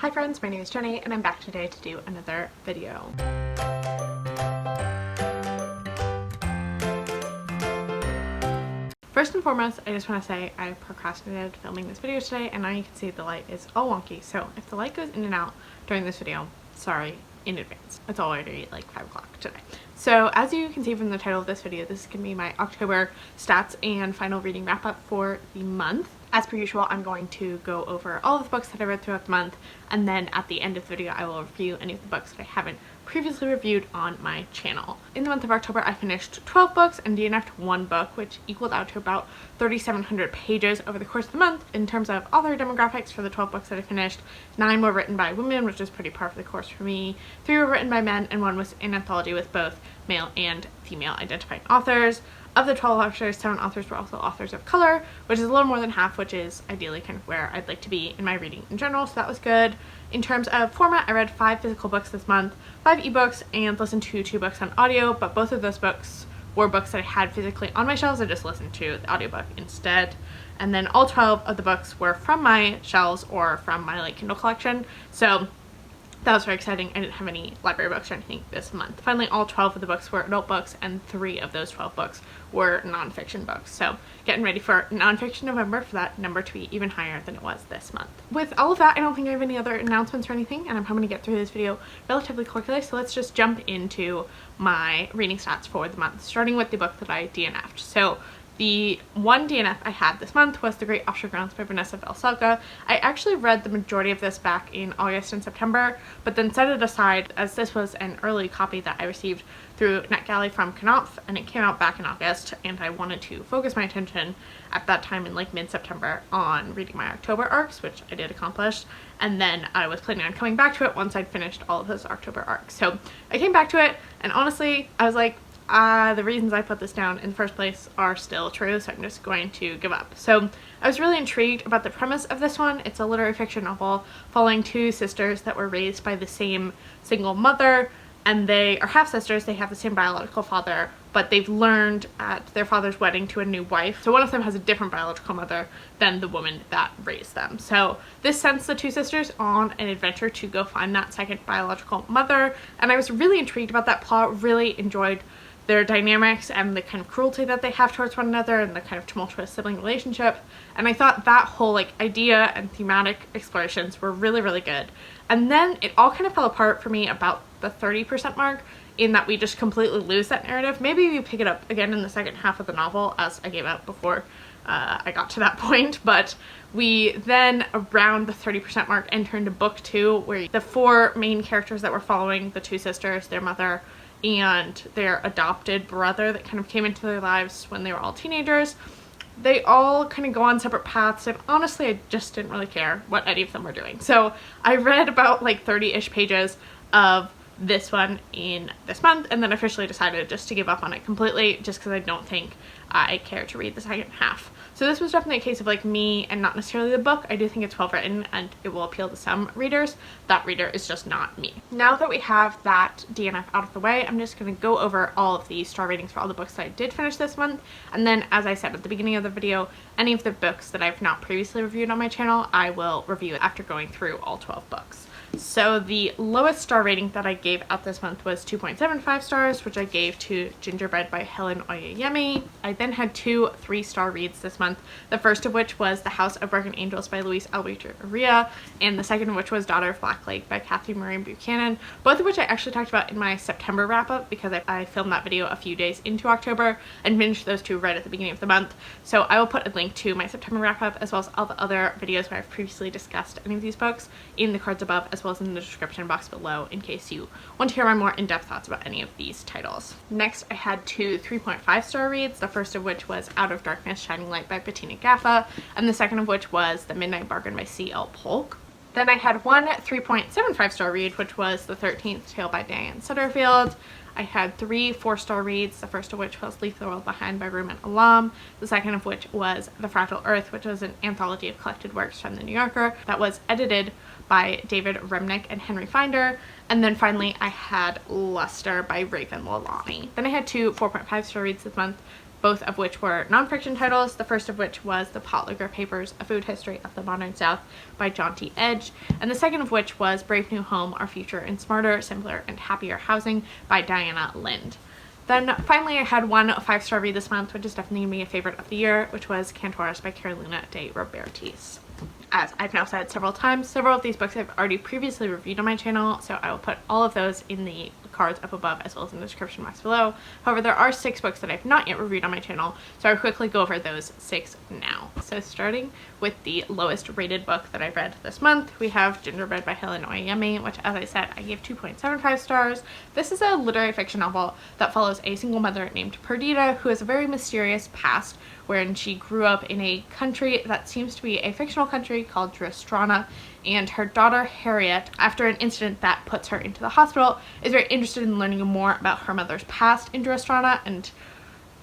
Hi friends, my name is Jenny and I'm back today to do another video. First and foremost, I just want to say I procrastinated filming this video today, and now you can see the light is all wonky, so if the light goes in and out during this video, sorry in advance. It's already like 5 o'clock today. So as you can see from the title of this video, this is going to be my October stats and final reading wrap up for the month. As per usual, I'm going to go over all of the books that I read throughout the month, and then at the end of the video I will review any of the books that I haven't previously reviewed on my channel. In the month of October, I finished 12 books and DNF'd 1 book, which equaled out to about 3,700 pages over the course of the month. In terms of author demographics for the 12 books that I finished, 9 were written by women, which is pretty par for the course for me, 3 were written by men, and 1 was an anthology with both male and female identifying authors. Of the 12 authors, 7 authors were also authors of color, which is a little more than half, which is ideally kind of where I'd like to be in my reading in general, so that was good. In terms of format, I read 5 physical books this month, 5 ebooks, and listened to 2 books on audio, but both of those books were books that I had physically on my shelves. I just listened to the audiobook instead. And then all 12 of the books were from my shelves or from my Kindle collection, so that was very exciting. I didn't have any library books or anything this month. Finally, all 12 of the books were adult books, and 3 of those 12 books were nonfiction books. So getting ready for Nonfiction November for that number to be even higher than it was this month. With all of that, I don't think I have any other announcements or anything, and I'm hoping to get through this video relatively quickly, so let's just jump into my reading stats for the month, starting with the book that I DNF'd. So the one DNF I had this month was The Great Offshore by Vanessa Veselka. I actually read the majority of this back in August and September, but then set it aside as this was an early copy that I received through NetGalley from Knopf, and it came out back in August, and I wanted to focus my attention at that time in mid-September on reading my October arcs, which I did accomplish, and then I was planning on coming back to it once I'd finished all of those October arcs. So I came back to it, and honestly, I was like, the reasons I put this down in the first place are still true, so I'm just going to give up. So I was really intrigued about the premise of this one. It's a literary fiction novel following 2 sisters that were raised by the same single mother, and they are half-sisters. They have the same biological father, but they've learned at their father's wedding to a new wife. So one of them has a different biological mother than the woman that raised them. So this sends the 2 sisters on an adventure to go find that second biological mother, and I was really intrigued about that plot, really enjoyed their dynamics and the kind of cruelty that they have towards one another and the kind of tumultuous sibling relationship, and I thought that whole idea and thematic explorations were really, really good. And then it all kind of fell apart for me about the 30% mark, in that we just completely lose that narrative. Maybe we pick it up again in the second half of the novel, as I gave up before I got to that point, but we then around the 30% mark enter into book 2, where the 4 main characters that we're following, the 2 sisters, their mother, and their adopted brother that kind of came into their lives when they were all teenagers, they all kind of go on separate paths, and honestly I just didn't really care what any of them were doing. So I read about 30-ish pages of this one in this month, and then officially decided just to give up on it completely, just because I don't think I care to read the second half. So this was definitely a case of me and not necessarily the book. I do think it's well written and it will appeal to some readers. That reader is just not me. Now that we have that DNF out of the way, I'm just going to go over all of the star ratings for all the books that I did finish this month, and then, as I said at the beginning of the video, any of the books that I've not previously reviewed on my channel I will review after going through all 12 books. So the lowest star rating that I gave out this month was 2.75 stars, which I gave to Gingerbread by Helen Oyeyemi. I then had 2 3-star reads this month, the first of which was The House of Broken Angels by Alberto Urrea, and the second of which was Daughter of Black Lake by Cathy and Buchanan, both of which I actually talked about in my September wrap-up, because I filmed that video a few days into October and finished those 2 right at the beginning of the month. So I will put a link to my September wrap-up as well as all the other videos where I've previously discussed any of these books in the cards above, as well as in the description box below, in case you want to hear my more in-depth thoughts about any of these titles. Next, I had 2 3.5-star reads, the first of which was Out of Darkness Shining Light by Petina Gappah, and the second of which was The Midnight Bargain by C.L. Polk. Then I had 1 3.75-star read, which was The 13th Tale by Diane Setterfield. I had 3 4-star reads, the first of which was Leave the World Behind by Rumaan, the second of which was The Fractal Earth, which was an anthology of collected works from The New Yorker that was edited by David Remnick and Henry Finder, and then finally I had Luster by Leilani. Then I had 2 4.5-star reads this month, both of which were nonfiction titles, the first of which was The Potlikker Papers, A Food History of the Modern South by John T. Edge, and the second of which was Brave New Home, Our Future in Smarter, Simpler, and Happier Housing by Diana Lind. Then finally I had one 5-star read this month, which is definitely going to be a favorite of the year, which was Cantoras by Carolina de Robertis. As I've now said several times, several of these books I've already previously reviewed on my channel, so I will put all of those in the cards up above as well as in the description box below. However, there are 6 books that I've not yet reviewed on my channel, so I'll quickly go over those 6 now. So starting with the lowest rated book that I read this month, we have Gingerbread by Helen Oyeyemi, which, as I said, I gave 2.75 stars. This is a literary fiction novel that follows a single mother named Petina who has a very mysterious past wherein she grew up in a country that seems to be a fictional country called Drustrana, and her daughter Harriet, after an incident that puts her into the hospital, is very interested in learning more about her mother's past in Drustrana and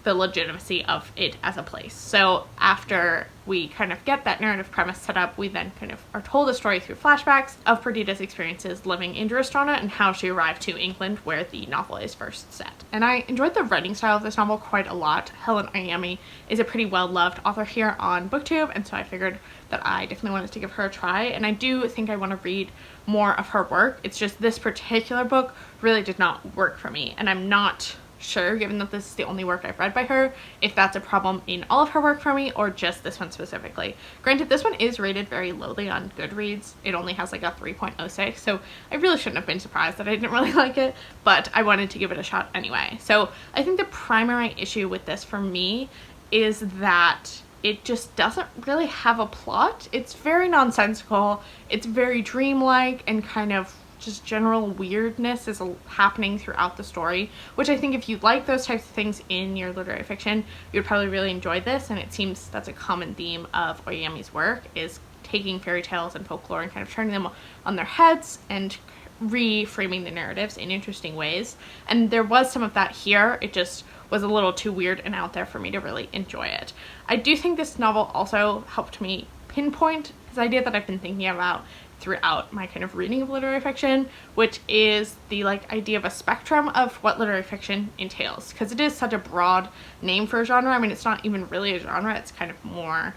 the legitimacy of it as a place. So after we kind of get that narrative premise set up, we then kind of are told a story through flashbacks of Petina's experiences living in Drustrana and how she arrived to England, where the novel is first set. And I enjoyed the writing style of this novel quite a lot. Helen Oyeyemi is a pretty well-loved author here on BookTube, and so I figured that I definitely wanted to give her a try, and I do think I want to read more of her work. It's just this particular book really did not work for me, and I'm not sure, given that this is the only work I've read by her, if that's a problem in all of her work for me or just this one specifically. Granted, this one is rated very lowly on Goodreads. It only has like a 3.06, so I really shouldn't have been surprised that I didn't really like it, but I wanted to give it a shot anyway. So I think the primary issue with this for me is that it just doesn't really have a plot. It's very nonsensical, it's very dreamlike, and kind of just general weirdness is happening throughout the story, which I think if you like those types of things in your literary fiction, you'd probably really enjoy this. And it seems that's a common theme of Oyeyemi's work, is taking fairy tales and folklore and kind of turning them on their heads and reframing the narratives in interesting ways. And there was some of that here. It just was a little too weird and out there for me to really enjoy it. I do think this novel also helped me pinpoint this idea that I've been thinking about throughout my kind of reading of literary fiction, which is the idea of a spectrum of what literary fiction entails, because it is such a broad name for a genre. I mean, it's not even really a genre, it's kind of more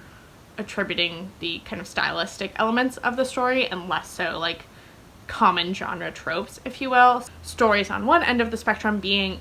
attributing the kind of stylistic elements of the story and less so like common genre tropes, if you will. Stories on one end of the spectrum being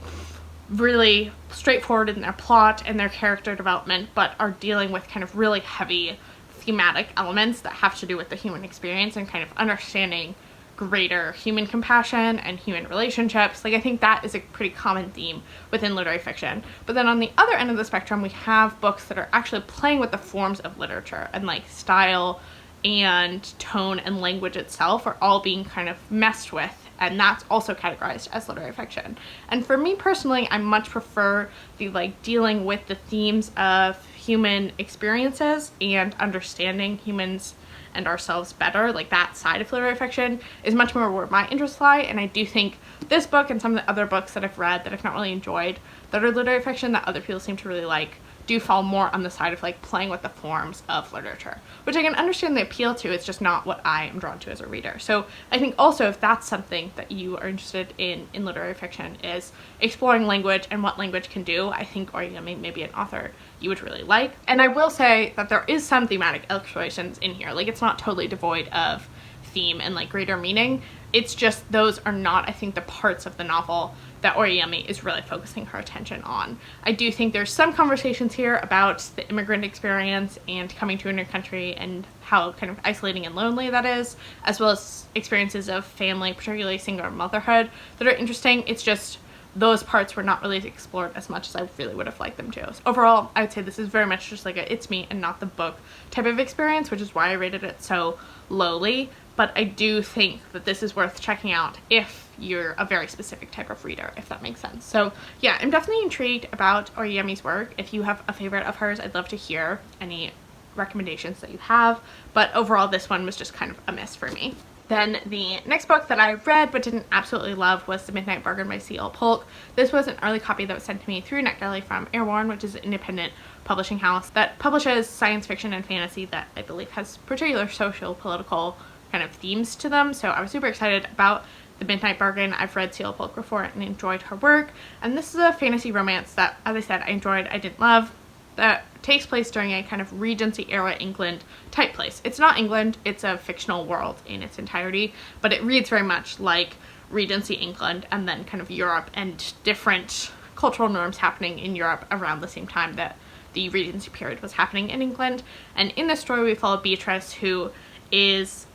really straightforward in their plot and their character development, but are dealing with kind of really heavy thematic elements that have to do with the human experience and kind of understanding greater human compassion and human relationships. I think that is a pretty common theme within literary fiction. But then on the other end of the spectrum, we have books that are actually playing with the forms of literature, and style and tone and language itself are all being kind of messed with, and that's also categorized as literary fiction. And for me personally, I much prefer the dealing with the themes of human experiences and understanding humans and ourselves better. That side of literary fiction is much more where my interests lie, and I do think this book and some of the other books that I've read that I've not really enjoyed that are literary fiction that other people seem to really like do fall more on the side of playing with the forms of literature, which I can understand the appeal to. It's just not what I am drawn to as a reader. So I think also if that's something that you are interested in literary fiction, is exploring language and what language can do, I think Oyeyemi may be an author you would really like. And I will say that there is some thematic explorations in here. It's not totally devoid of theme and greater meaning. It's just those are not, I think, the parts of the novel that Oyeyemi is really focusing her attention on. I do think there's some conversations here about the immigrant experience and coming to a new country and how kind of isolating and lonely that is, as well as experiences of family, particularly single motherhood, that are interesting. It's just those parts were not really explored as much as I really would have liked them to. So overall, I would say this is very much just a it's me and not the book type of experience, which is why I rated it so lowly. But I do think that this is worth checking out if you're a very specific type of reader, if that makes sense. So yeah, I'm definitely intrigued about Oyeyemi's work. If you have a favorite of hers, I'd love to hear any recommendations that you have. But overall, this one was just kind of a miss for me. Then the next book that I read but didn't absolutely love was The Midnight Bargain by C.L. Polk. This was an early copy that was sent to me through NetGalley from Airborne, which is an independent publishing house that publishes science fiction and fantasy that I believe has particular social, political kind of themes to them. So I was super excited about The Midnight Bargain. I've read Seal of Polk before and enjoyed her work, and this is a fantasy romance that, as I said, I enjoyed, I didn't love, that takes place during a kind of Regency era England type place. It's not England, it's a fictional world in its entirety, but it reads very much like Regency England and then kind of Europe and different cultural norms happening in Europe around the same time that the Regency period was happening in England. And in this story we follow Beatrice, who is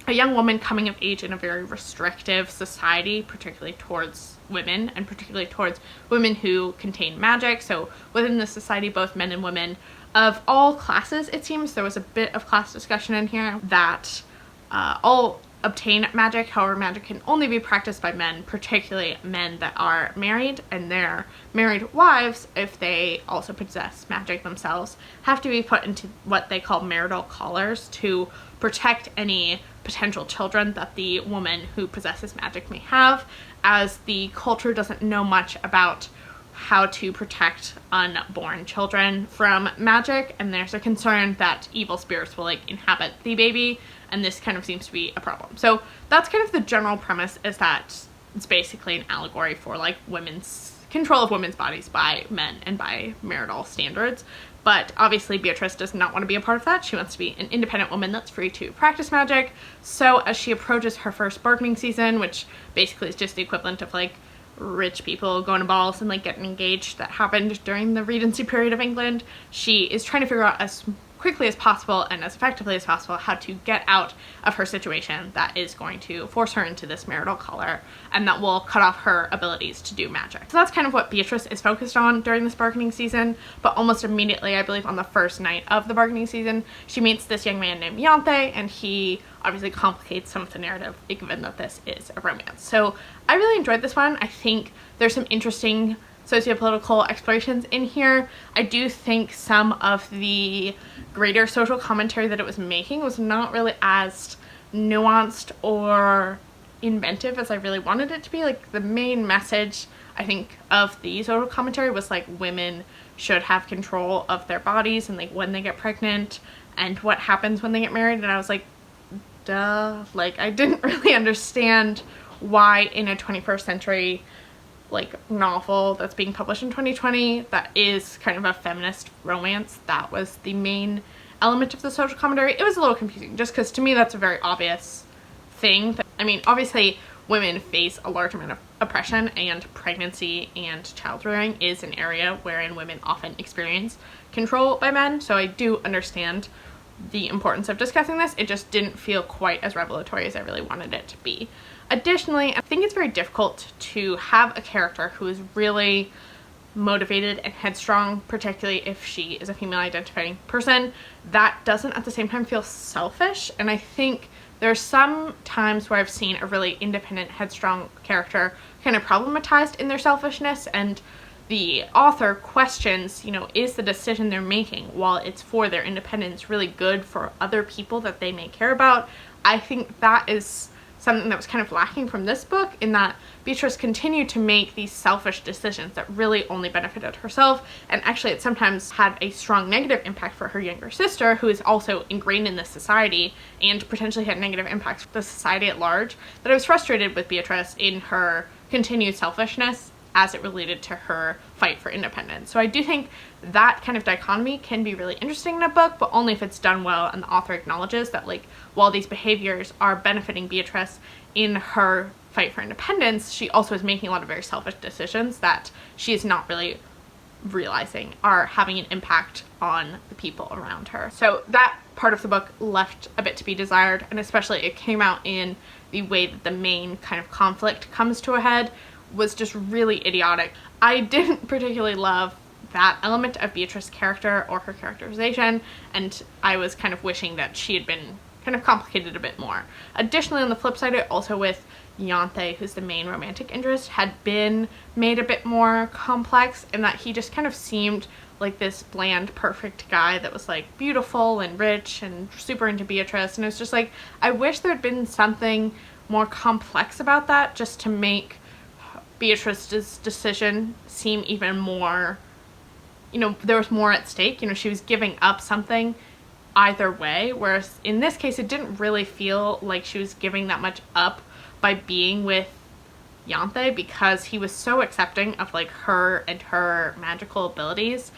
a young woman coming of age in a very restrictive society, particularly towards women, and particularly towards women who contain magic. So within this society, both men and women of all classes, it seems, there was a bit of class discussion in here, that all obtain magic. However, magic can only be practiced by men, particularly men that are married, and their married wives, if they also possess magic themselves, have to be put into what they call marital collars to protect any potential children that the woman who possesses magic may have, as the culture doesn't know much about how to protect unborn children from magic, and there's a concern that evil spirits will like inhabit the baby, and this kind of seems to be a problem. So that's kind of the general premise, is that it's basically an allegory for like women's control of women's bodies by men and by marital standards. But obviously Beatrice does not want to be a part of that. She wants to be an independent woman that's free to practice magic. So as she approaches her first bargaining season, which basically is just the equivalent of like rich people going to balls and like getting engaged that happened during the Regency period of England, she is trying to figure out as quickly as possible and as effectively as possible how to get out of her situation that is going to force her into this marital collar and that will cut off her abilities to do magic. So that's kind of what Beatrice is focused on during this bargaining season, but almost immediately, I believe on the first night of the bargaining season, she meets this young man named Yante, and he obviously complicates some of the narrative given that this is a romance. So I really enjoyed this one. I think there's some interesting sociopolitical explorations in here. I do think some of the greater social commentary that it was making was not really as nuanced or inventive as I really wanted it to be. Like the main message, I think, of the social commentary was like women should have control of their bodies and like when they get pregnant and what happens when they get married, and I was like, duh. Like I didn't really understand why in a 21st century like novel that's being published in 2020 that is kind of a feminist romance, that was the main element of the social commentary. It was a little confusing just because to me that's a very obvious thing. I mean, obviously women face a large amount of oppression, and pregnancy and child rearing is an area wherein women often experience control by men, so I do understand the importance of discussing this. It just didn't feel quite as revelatory as I really wanted it to be. Additionally, I think it's very difficult to have a character who is really motivated and headstrong, particularly if she is a female identifying person, that doesn't at the same time feel selfish. And I think there's some times where I've seen a really independent, headstrong character kind of problematized in their selfishness, and the author questions, you know, is the decision they're making while it's for their independence really good for other people that they may care about? I think that is something that was kind of lacking from this book, in that Beatrice continued to make these selfish decisions that really only benefited herself, and actually it sometimes had a strong negative impact for her younger sister, who is also ingrained in this society and potentially had negative impacts for the society at large, that I was frustrated with Beatrice in her continued selfishness as it related to her fight for independence. So I do think that kind of dichotomy can be really interesting in a book, but only if it's done well and the author acknowledges that like while these behaviors are benefiting Beatrice in her fight for independence, she also is making a lot of very selfish decisions that she is not really realizing are having an impact on the people around her. So that part of the book left a bit to be desired, and especially it came out in the way that the main kind of conflict comes to a head was just really idiotic. I didn't particularly love that element of Beatrice's character or her characterization, and I was kind of wishing that she had been kind of complicated a bit more. Additionally, on the flip side, it also with Yante, who's the main romantic interest, had been made a bit more complex, in that he just kind of seemed like this bland, perfect guy that was like beautiful and rich and super into Beatrice, and it was just like, I wish there had been something more complex about that, just to make Beatrice's decision seem even more, you know, there was more at stake. You know, she was giving up something either way, whereas in this case it didn't really feel like she was giving that much up by being with Yanthe, because he was so accepting of like her and her magical abilities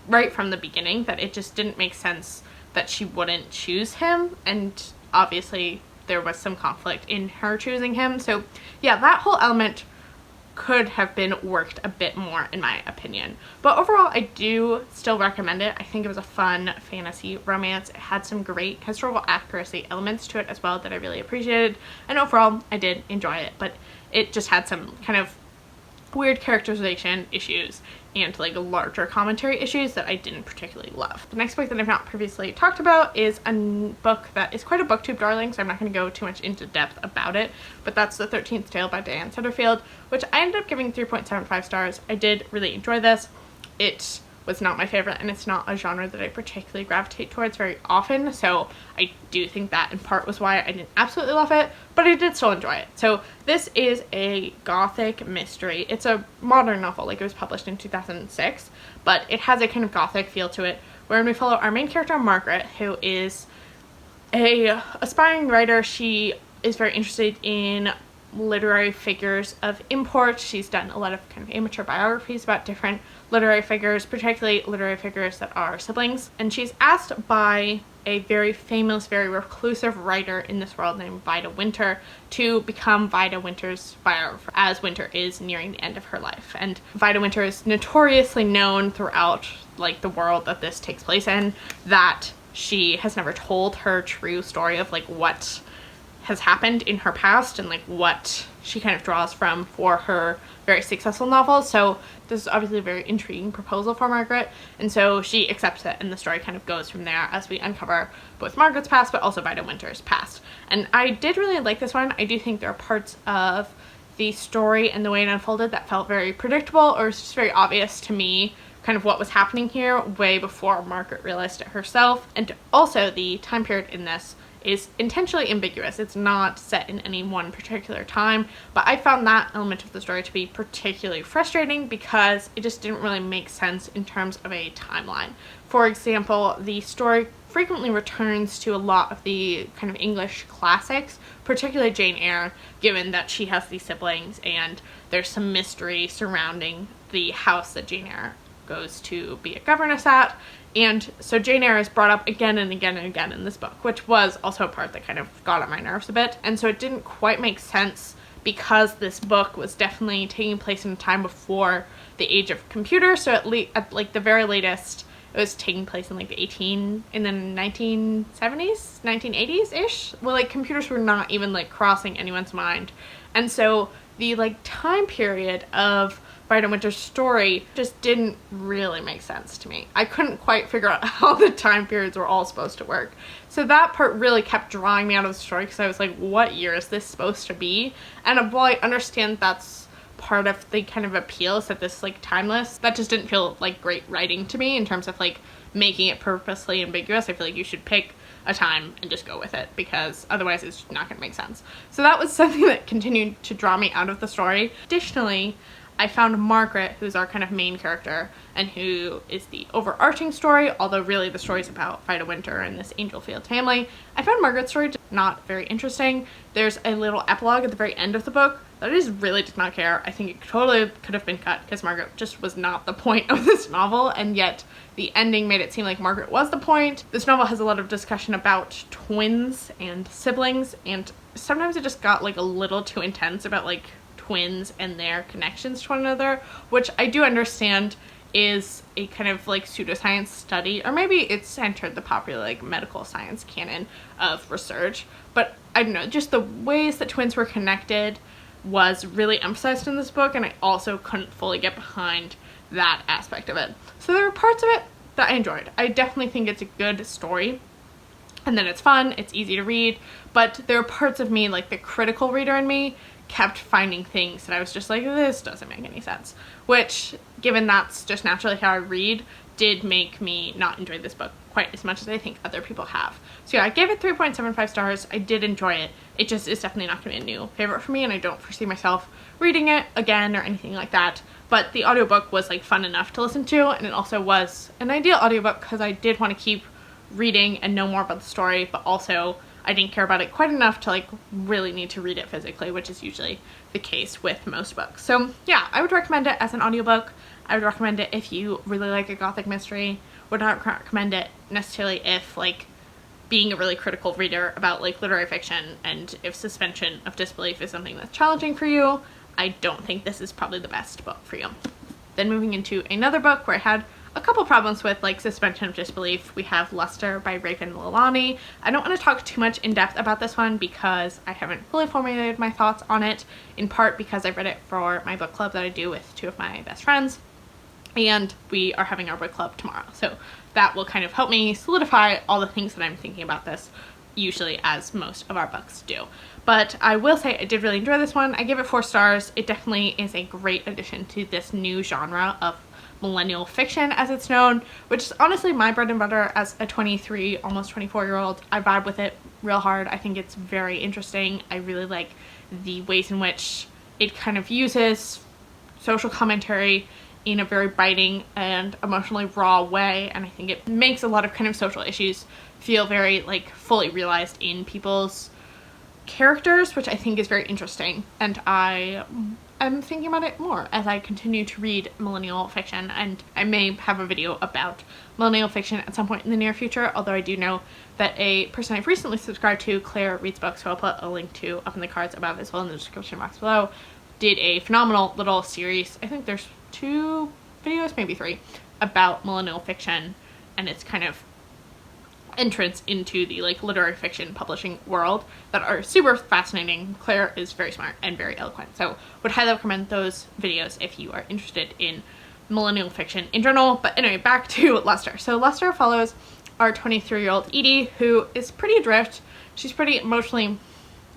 right from the beginning that it just didn't make sense that she wouldn't choose him. And obviously there was some conflict in her choosing him, so yeah, that whole element could have been worked a bit more in my opinion. But overall, I do still recommend it. I think it was a fun fantasy romance. It had some great historical accuracy elements to it as well that I really appreciated, and overall I did enjoy it, but it just had some kind of weird characterization issues and like larger commentary issues that I didn't particularly love. The next book that I've not previously talked about is a book that is quite a booktube darling, so I'm not going to go too much into depth about it, but that's The 13th Tale by Diane Setterfield, which I ended up giving 3.75 stars. I did really enjoy this. It was not my favorite, and it's not a genre that I particularly gravitate towards very often, so I do think that in part was why I didn't absolutely love it, but I did still enjoy it. So this is a gothic mystery. It's a modern novel, like it was published in 2006, but it has a kind of gothic feel to it, wherein we follow our main character Margaret, who is a aspiring writer. She is very interested in literary figures of import. She's done a lot of kind of amateur biographies about different literary figures, particularly literary figures that are siblings, and she's asked by a very famous, very reclusive writer in this world named Vida Winter to become Vida Winter's biographer, as Winter is nearing the end of her life. And Vida Winter is notoriously known throughout like the world that this takes place in, that she has never told her true story of like what has happened in her past and like what she kind of draws from for her very successful novels. So this is obviously a very intriguing proposal for Margaret, and so she accepts it, and the story kind of goes from there as we uncover both Margaret's past but also Vida Winter's past. And I did really like this one. I do think there are parts of the story and the way it unfolded that felt very predictable, or it's just very obvious to me kind of what was happening here way before Margaret realized it herself. And also the time period in this is intentionally ambiguous. It's not set in any one particular time, but I found that element of the story to be particularly frustrating because it just didn't really make sense in terms of a timeline. For example, the story frequently returns to a lot of the kind of English classics, particularly Jane Eyre, given that she has these siblings and there's some mystery surrounding the house that Jane Eyre goes to be a governess at. And so Jane Eyre is brought up again and again and again in this book, which was also a part that kind of got on my nerves a bit. And so it didn't quite make sense because this book was definitely taking place in a time before the age of computers. So at like the very latest, it was taking place in like the 1970s, 1980s-ish. Well, like computers were not even like crossing anyone's mind. And so the like time period of Vida Winter's story just didn't really make sense to me. I couldn't quite figure out how the time periods were all supposed to work. So that part really kept drawing me out of the story because I was like, what year is this supposed to be? And while I understand that's part of the kind of appeal is that this is like timeless, that just didn't feel like great writing to me in terms of like making it purposely ambiguous. I feel like you should pick a time and just go with it, because otherwise it's not going to make sense. So that was something that continued to draw me out of the story. Additionally, I found Margaret, who's our kind of main character and who is the overarching story, although really the story is about Vida Winter and this Angelfield family. I found Margaret's story not very interesting. There's a little epilogue at the very end of the book that I just really did not care. I think it totally could have been cut because Margaret just was not the point of this novel, and yet the ending made it seem like Margaret was the point. This novel has a lot of discussion about twins and siblings, and sometimes it just got like a little too intense about like twins and their connections to one another, which I do understand is a kind of like pseudoscience study, or maybe it's entered the popular like medical science canon of research, but I don't know, just the ways that twins were connected was really emphasized in this book, and I also couldn't fully get behind that aspect of it. So there were parts of it that I enjoyed. I definitely think it's a good story, and then it's fun, it's easy to read, but there are parts of me, like the critical reader in me, kept finding things that I was just like, this doesn't make any sense, which, given that's just naturally how I read, did make me not enjoy this book quite as much as I think other people have. So yeah, I gave it 3.75 stars. I did enjoy it. It just is definitely not going to be a new favorite for me, and I don't foresee myself reading it again or anything like that. But the audiobook was like fun enough to listen to, and it also was an ideal audiobook because I did want to keep reading and know more about the story, but also I didn't care about it quite enough to like really need to read it physically, which is usually the case with most books. So yeah, I would recommend it as an audiobook. I would recommend it if you really like a gothic mystery. Would not recommend it necessarily if like being a really critical reader about like literary fiction, and if suspension of disbelief is something that's challenging for you, I don't think this is probably the best book for you. Then moving into another book where I had a couple problems with like suspension of disbelief, we have Luster by Leilani. I don't want to talk too much in depth about this one because I haven't fully formulated my thoughts on it, in part because I read it for my book club that I do with two of my best friends, and we are having our book club tomorrow. So that will kind of help me solidify all the things that I'm thinking about this, usually as most of our books do. But I will say I did really enjoy this one. I give it 4 stars. It definitely is a great addition to this new genre of millennial fiction, as it's known, which is honestly my bread and butter as a 23, almost 24-year-old. I vibe with it real hard. I think it's very interesting. I really like the ways in which it kind of uses social commentary in a very biting and emotionally raw way, and I think it makes a lot of kind of social issues feel very like fully realized in people's characters, which I think is very interesting, and I am thinking about it more as I continue to read millennial fiction, and I may have a video about millennial fiction at some point in the near future, although I do know that a person I've recently subscribed to, Claire Reads Books, who I'll put a link to up in the cards above as well in the description box below, did a phenomenal little series, I think there's 2 videos, maybe 3, about millennial fiction and its kind of entrance into the like literary fiction publishing world that are super fascinating. Claire is very smart and very eloquent, so would highly recommend those videos if you are interested in millennial fiction in general. But anyway, back to Luster. So Luster follows our 23-year-old Edie, who is pretty adrift. She's pretty emotionally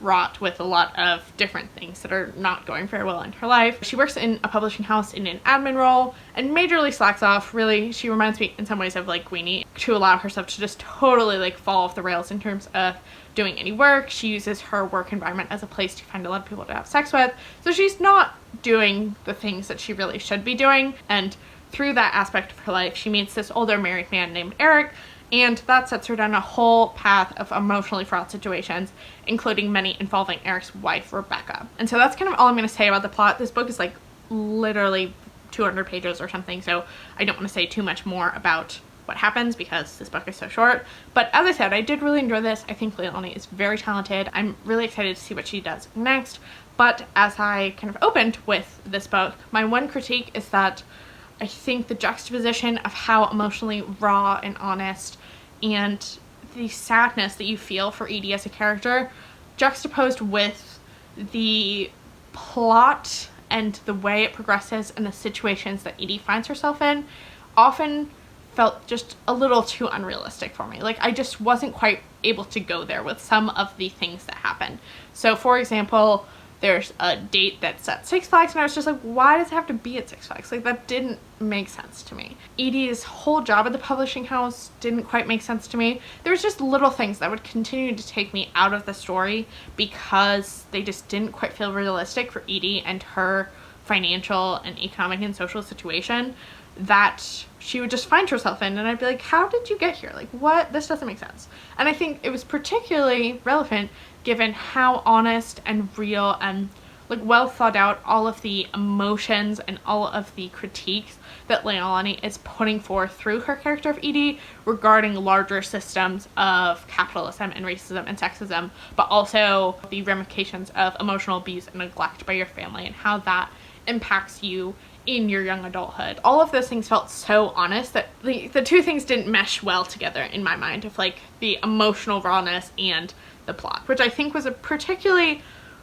wrought with a lot of different things that are not going very well in her life. She works in a publishing house in an admin role and majorly slacks off. Really, she reminds me in some ways of like Queenie, to allow herself to just totally like fall off the rails in terms of doing any work. She uses her work environment as a place to find a lot of people to have sex with, so she's not doing the things that she really should be doing. And through that aspect of her life, she meets this older married man named Eric, and that sets her down a whole path of emotionally fraught situations, including many involving Eric's wife, Rebecca. And so that's kind of all I'm going to say about the plot. This book is like literally 200 pages or something, so I don't want to say too much more about what happens because this book is so short. But as I said, I did really enjoy this. I think Leilani is very talented. I'm really excited to see what she does next. But as I kind of opened with this book, my one critique is that I think the juxtaposition of how emotionally raw and honest and the sadness that you feel for Edie as a character, juxtaposed with the plot and the way it progresses and the situations that Edie finds herself in, often felt just a little too unrealistic for me. Like, I just wasn't quite able to go there with some of the things that happen. So for example, there's a date that's at Six Flags, and I was just like, why does it have to be at Six Flags? Like, that didn't make sense to me. Edie's whole job at the publishing house didn't quite make sense to me. There was just little things that would continue to take me out of the story because they just didn't quite feel realistic for Edie and her financial and economic and social situation that she would just find herself in, and I'd be like, how did you get here? Like, what? This doesn't make sense. And I think it was particularly relevant given how honest and real and like well thought out all of the emotions and all of the critiques that Leilani is putting forth through her character of Edie regarding larger systems of capitalism and racism and sexism, but also the ramifications of emotional abuse and neglect by your family and how that impacts you in your young adulthood. All of those things felt so honest that the two things didn't mesh well together in my mind, of like the emotional rawness and the plot, which I think was a particularly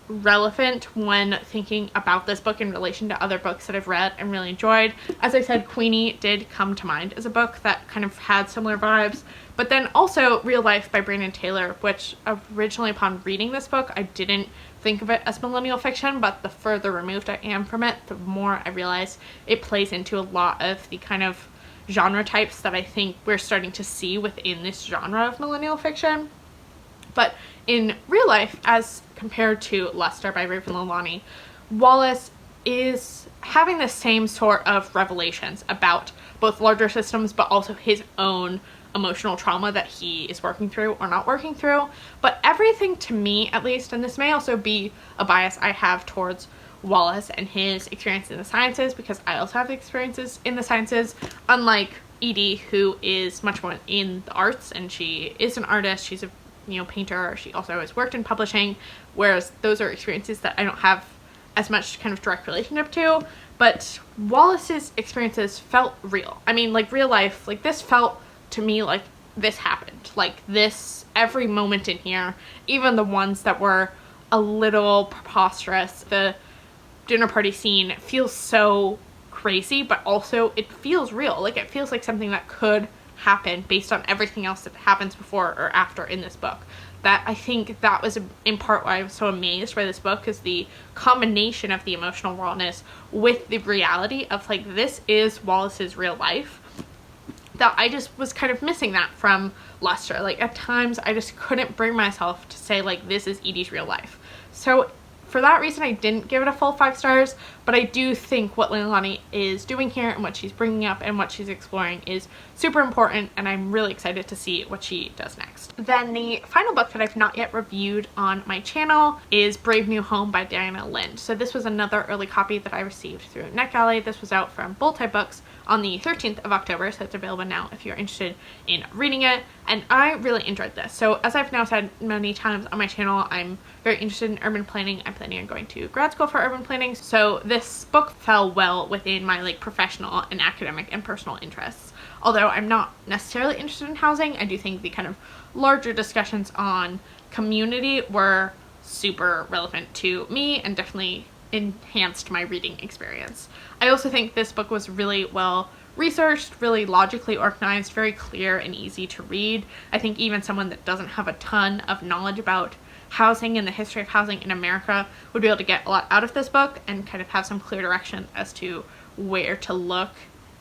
relevant when thinking about this book in relation to other books that I've read and really enjoyed. As I said, Queenie did come to mind as a book that kind of had similar vibes, but then also Real Life by Brandon Taylor, which originally upon reading this book, I didn't think of it as millennial fiction, but the further removed I am from it, the more I realize it plays into a lot of the kind of genre types that I think we're starting to see within this genre of millennial fiction. But in Real Life, as compared to Luster by Leilani, Wallace is having the same sort of revelations about both larger systems but also his own emotional trauma that he is working through or not working through. But everything, to me at least, and this may also be a bias I have towards Wallace and his experience in the sciences, because I also have experiences in the sciences, unlike Edie, who is much more in the arts, and she is an artist, she's a painter, she also has worked in publishing, whereas those are experiences that I don't have as much kind of direct relationship to. But Wallace's experiences felt real. I mean, like, real life, like, this felt to me like this happened. Like, this, every moment in here, even the ones that were a little preposterous, the dinner party scene feels so crazy, but also it feels real. Like, it feels like something that could happen based on everything else that happens before or after in this book. That, I think that was in part why I was so amazed by this book, is the combination of the emotional rawness with the reality of, like, this is Wallace's real life, that I just was kind of missing that from Luster. Like, at times I just couldn't bring myself to say, like, this is Edie's real life. So for that reason, I didn't give it a full 5 stars, but I do think what Leilani is doing here and what she's bringing up and what she's exploring is super important, and I'm really excited to see what she does next. Then the final book that I've not yet reviewed on my channel is Brave New Home by Diane Lind. So this was another early copy that I received through NetGalley. This was out from Bulltie Books on the 13th of October, so it's available now if you're interested in reading it, and I really enjoyed this. So as I've now said many times on my channel, I'm very interested in urban planning. I'm planning on going to grad school for urban planning, so this book fell well within my, like, professional and academic and personal interests. Although I'm not necessarily interested in housing, I do think the kind of larger discussions on community were super relevant to me and definitely enhanced my reading experience. I also think this book was really well researched, really logically organized, very clear and easy to read. I think even someone that doesn't have a ton of knowledge about housing and the history of housing in America would be able to get a lot out of this book and kind of have some clear direction as to where to look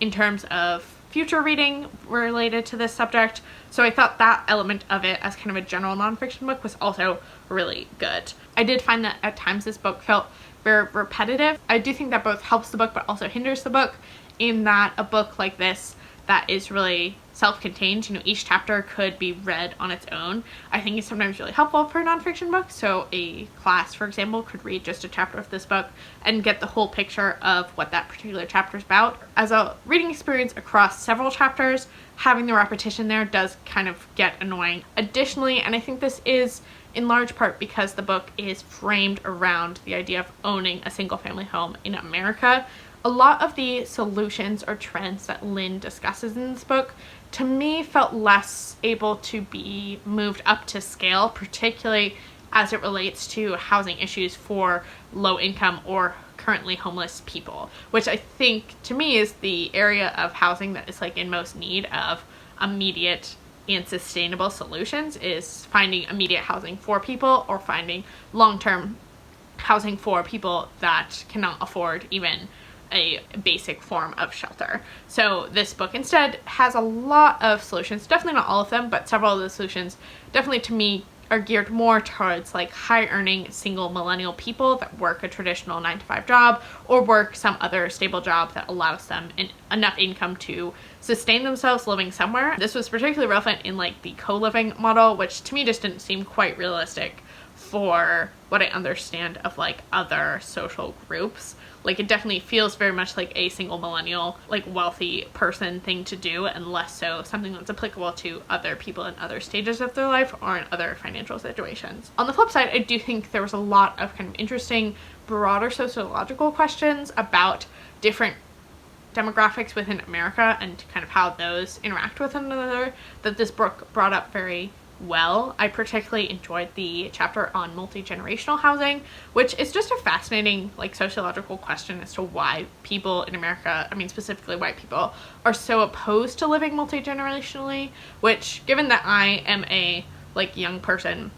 in terms of future reading related to this subject. So I thought that element of it as kind of a general nonfiction book was also really good. I did find that at times this book felt very repetitive. I do think that both helps the book but also hinders the book, in that a book like this that is really self-contained, each chapter could be read on its own, I think is sometimes really helpful for a nonfiction book. So a class, for example, could read just a chapter of this book and get the whole picture of what that particular chapter is about. As a reading experience across several chapters, having the repetition there does kind of get annoying. Additionally, and I think this is in large part because the book is framed around the idea of owning a single family home in America, a lot of the solutions or trends that Lynn discusses in this book to me felt less able to be moved up to scale, particularly as it relates to housing issues for low income or currently homeless people, which I think to me is the area of housing that is, like, in most need of immediate and sustainable solutions, is finding immediate housing for people or finding long-term housing for people that cannot afford even a basic form of shelter. So this book instead has a lot of solutions, definitely not all of them, but several of the solutions definitely to me are geared more towards, like, high earning single millennial people that work a traditional 9-to-5 job or work some other stable job that allows them enough income to sustain themselves living somewhere. This was particularly relevant in, like, the co-living model, which to me just didn't seem quite realistic for what I understand of, like, other social groups. Like, it definitely feels very much like a single millennial, like, wealthy person thing to do, and less so something that's applicable to other people in other stages of their life or in other financial situations. On the flip side, I do think there was a lot of kind of interesting, broader sociological questions about different demographics within America and kind of how those interact with one another that this book brought up very well. I particularly enjoyed the chapter on multi-generational housing, which is just a fascinating, like, sociological question as to why people in America, I mean specifically white people, are so opposed to living multi-generationally, which, given that I am a, like, young person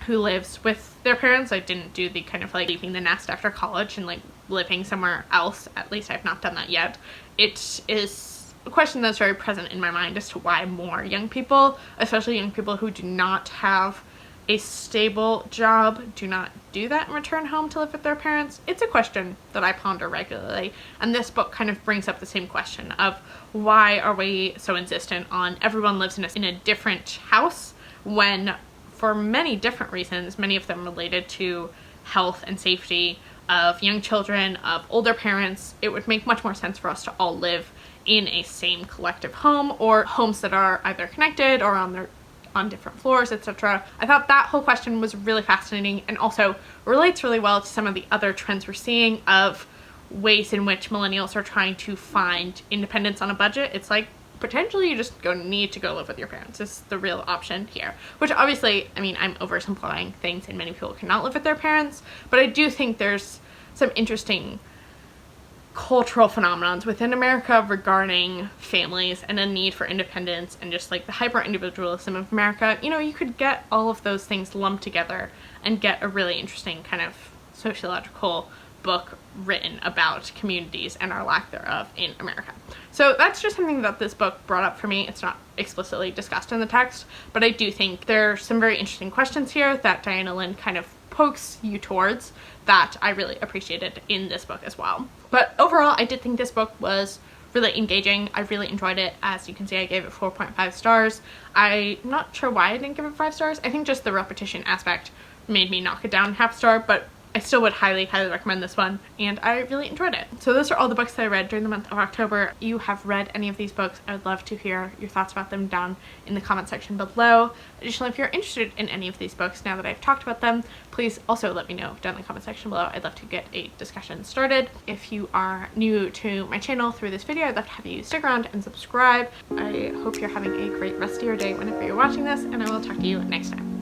who lives with their parents, I didn't do the kind of, like, leaving the nest after college and, like, living somewhere else, at least I've not done that yet. It is a question that's very present in my mind as to why more young people, especially young people who do not have a stable job do not do that and return home to live with their parents? It's a question that I ponder regularly, and this book kind of brings up the same question of why are we so insistent on everyone lives in a different house when, for many different reasons, many of them related to health and safety of young children, of older parents, it would make much more sense for us to all live in a same collective home, or homes that are either connected or on different floors, etc. I thought that whole question was really fascinating and also relates really well to some of the other trends we're seeing of ways in which millennials are trying to find independence on a budget. It's like potentially you just need to go live with your parents is the real option here, which obviously, I mean, I'm oversimplifying things and many people cannot live with their parents, but I do think there's some interesting cultural phenomenons within America regarding families and a need for independence and just like the hyper individualism of America. You know, you could get all of those things lumped together and get a really interesting kind of sociological book written about communities and our lack thereof in America. So that's just something that this book brought up for me. It's not explicitly discussed in the text, but I do think there's some very interesting questions here that Diana Lynn kind of pokes you towards that I really appreciated in this book as well. But overall, I did think this book was really engaging. I really enjoyed it. As you can see, I gave it 4.5 stars. I'm not sure why I didn't give it 5 stars. I think just the repetition aspect made me knock it down half star, but I still would highly, highly recommend this one, and I really enjoyed it. So those are all the books that I read during the month of October. If you have read any of these books, I would love to hear your thoughts about them down in the comment section below. Additionally, if you're interested in any of these books now that I've talked about them, please also let me know down in the comment section below. I'd love to get a discussion started. If you are new to my channel through this video, I'd love to have you stick around and subscribe. I hope you're having a great rest of your day whenever you're watching this, and I will talk to you next time.